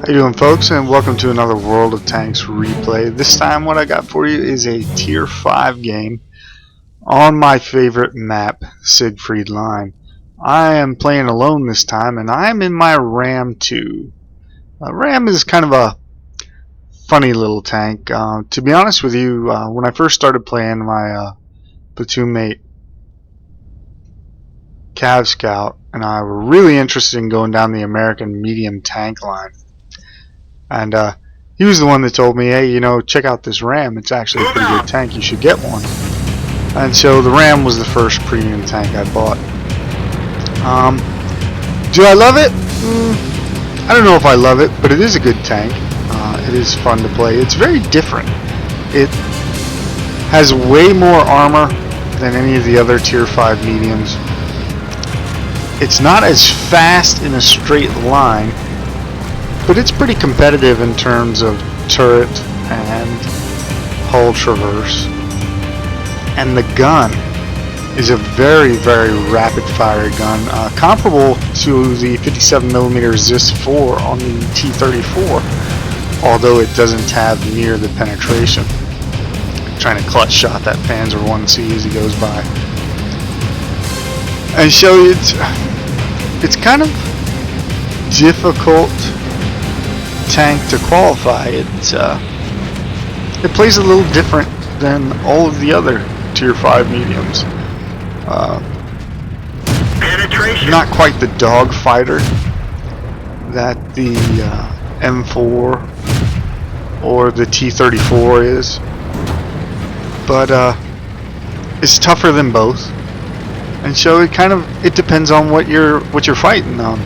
How you doing, folks, and welcome to another World of Tanks replay. This time what I got for you is a tier 5 game on my favorite map, Siegfried Line. I am playing alone this time, and I am in my Ram 2. Ram is kind of a funny little tank. To be honest with you, when I first started playing, my platoon mate Cav Scout and I were really interested in going down the American medium tank line. And he was the one that told me, hey, you know, check out this Ram. It's actually a pretty good tank. You should get one. And so the Ram was the first premium tank I bought. Do I love it? I don't know if I love it, but it is a good tank. It is fun to play. It's very different. It has way more armor than any of the other tier 5 mediums. It's not as fast in a straight line, but it's pretty competitive in terms of turret and hull traverse. And the gun is a very, very rapid fire gun, comparable to the 57mm ZIS 4 on the T-34, although it doesn't have near the penetration. I'm trying to clutch shot that Panzer 1C as he goes by. And so it's kind of difficult tank to qualify. It plays a little different than all of the other tier 5 mediums. Not quite the dog fighter that the M4 or the T-34 is, but it's tougher than both, and so it depends on what you're fighting on.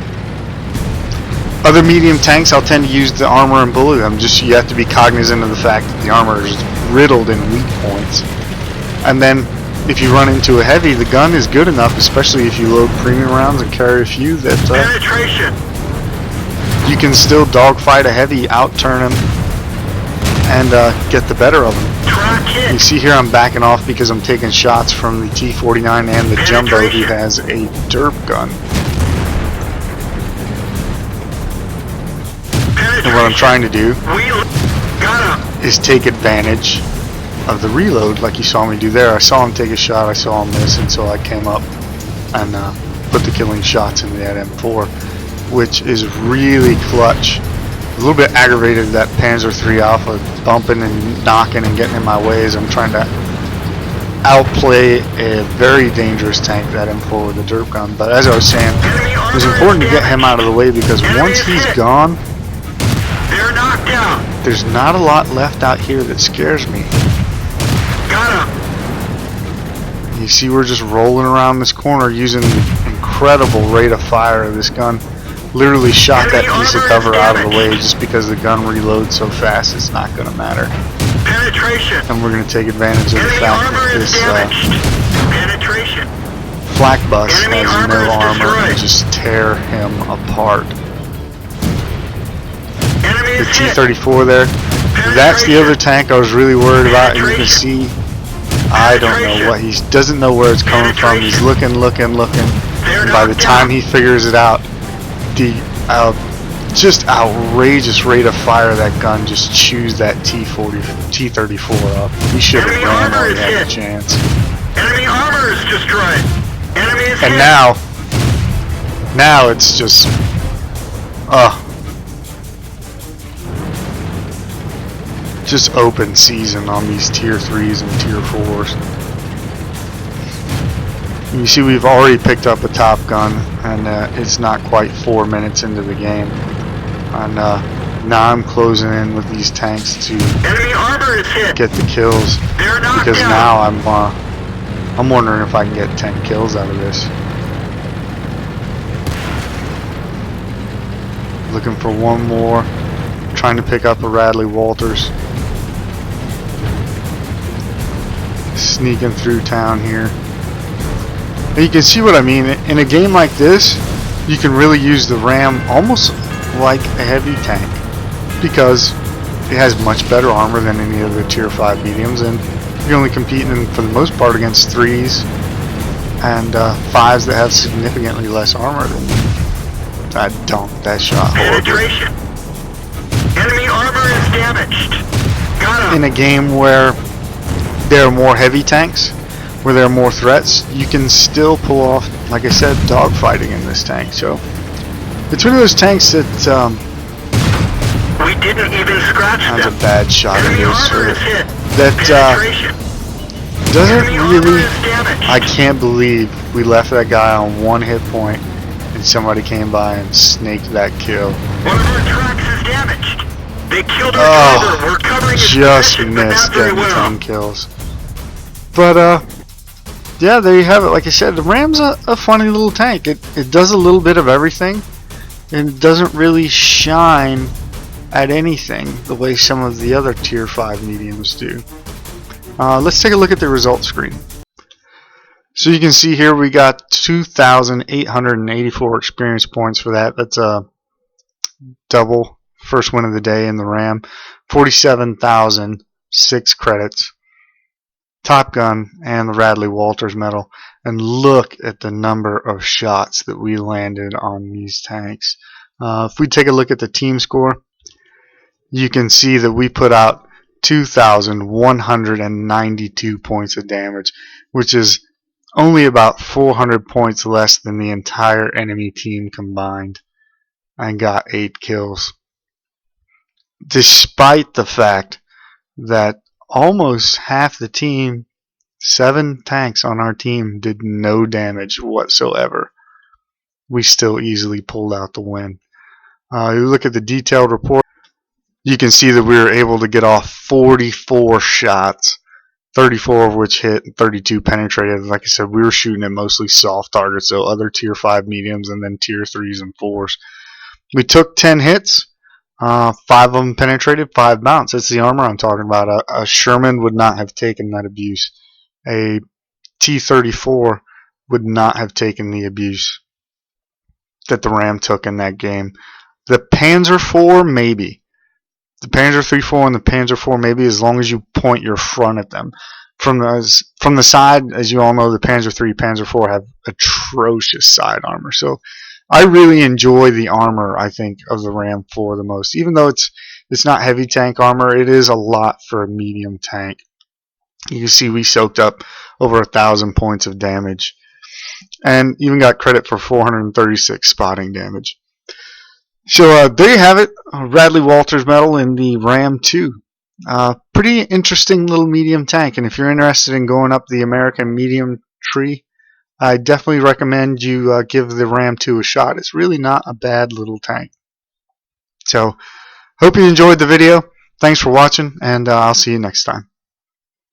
Other medium tanks, I'll tend to use the armor and bully them. Just you have to be cognizant of the fact that the armor is riddled in weak points. And then if you run into a heavy, the gun is good enough, especially if you load premium rounds and carry a few, that you can still dogfight a heavy, out-turn him, and get the better of him. You see here I'm backing off because I'm taking shots from the T-49 and the Jumbo, who has a derp gun. And what I'm trying to do is take advantage of the reload, like you saw me do there. I saw him take a shot, I saw him miss, and so I came up and put the killing shots into that M4, which is really clutch. A little bit aggravated that Panzer III Alpha bumping and knocking and getting in my way as I'm trying to outplay a very dangerous tank, that M4 with the derp gun. But as I was saying, it was important to get him out of the way, because once he's gone, there's not a lot left out here that scares me. You see, we're just rolling around this corner using the incredible rate of fire of this gun. Literally shot that piece of cover out of the way just because the gun reloads so fast, it's not going to matter. And we're going to take advantage of the fact that this flak bus has no armor and just tear him apart. The T-34 there, that's the other tank I was really worried about. And you can see, I don't know what, he doesn't know where it's coming from. He's looking, and by the time he figures it out, the just outrageous rate of fire of that gun just chews that T-34 up. He should have ran while he had a chance. Enemy armor is destroyed. Enemy is and hit. now it's just just open season on these tier 3s and tier 4s. You see, we've already picked up a Top Gun, and it's not quite 4 minutes into the game. And now I'm closing in with these tanks to enemy armor is hit. Get the kills, because now I'm wondering if I can get 10 kills out of this. Looking for one more, trying to pick up a Radley Walters. Sneaking through town here. And you can see what I mean. In a game like this, you can really use the Ram almost like a heavy tank, because it has much better armor than any of the tier 5 mediums, and you're only competing for the most part against 3s and 5s that have significantly less armor than you. I dunked that shot horribly. is damaged. Got him. in a game where there are more heavy tanks, where there are more threats, you can still pull off, like I said, dogfighting in this tank. So it's one of those tanks that We didn't even scratch that's them. a bad shot. Enemy It is armor is hit. that Penetration. doesn't Enemy armor really. is damaged. I can't believe we left that guy on 1 hit point and somebody came by and snaked that kill. One of our tracks is damaged. They killed our driver. We're covering his Just position, but missed not very getting well. 10 kills. But yeah, there you have it. Like I said, the Ram's a funny little tank. It does a little bit of everything, and it doesn't really shine at anything the way some of the other tier 5 mediums do. Let's take a look at the results screen. So you can see here we got 2,884 experience points for that. That's a double first win of the day in the Ram. 47,006 credits. Top Gun and the Radley Walters medal. And look at the number of shots that we landed on these tanks. If we take a look at the team score, you can see that we put out 2,192 points of damage, which is only about 400 points less than the entire enemy team combined, and got 8 kills. Despite the fact that almost half the team, 7 tanks on our team, did no damage whatsoever, we still easily pulled out the win. You look at the detailed report, you can see that we were able to get off 44 shots, 34 of which hit, 32 penetrated. Like I said, we were shooting at mostly soft targets, so other tier 5 mediums and then tier 3s and 4s. We took 10 hits, 5 of them penetrated, 5 bounced. That's the armor I'm talking about. A Sherman would not have taken that abuse. A T-34 would not have taken the abuse that the Ram took in that game. The Panzer IV, maybe. The Panzer III-4 and the Panzer IV, maybe, as long as you point your front at them. From the side, as you all know, the Panzer III, Panzer IV have atrocious side armor. So I really enjoy the armor, I think, of the Ram 4 the most. Even though it's not heavy tank armor, it is a lot for a medium tank. You can see we soaked up over 1,000 points of damage, and even got credit for 436 spotting damage. So there you have it, Radley Walters medal in the Ram 2. Pretty interesting little medium tank, and if you're interested in going up the American medium tree, I definitely recommend you give the Ram 2 a shot. It's really not a bad little tank. So hope you enjoyed the video. Thanks for watching, and I'll see you next time.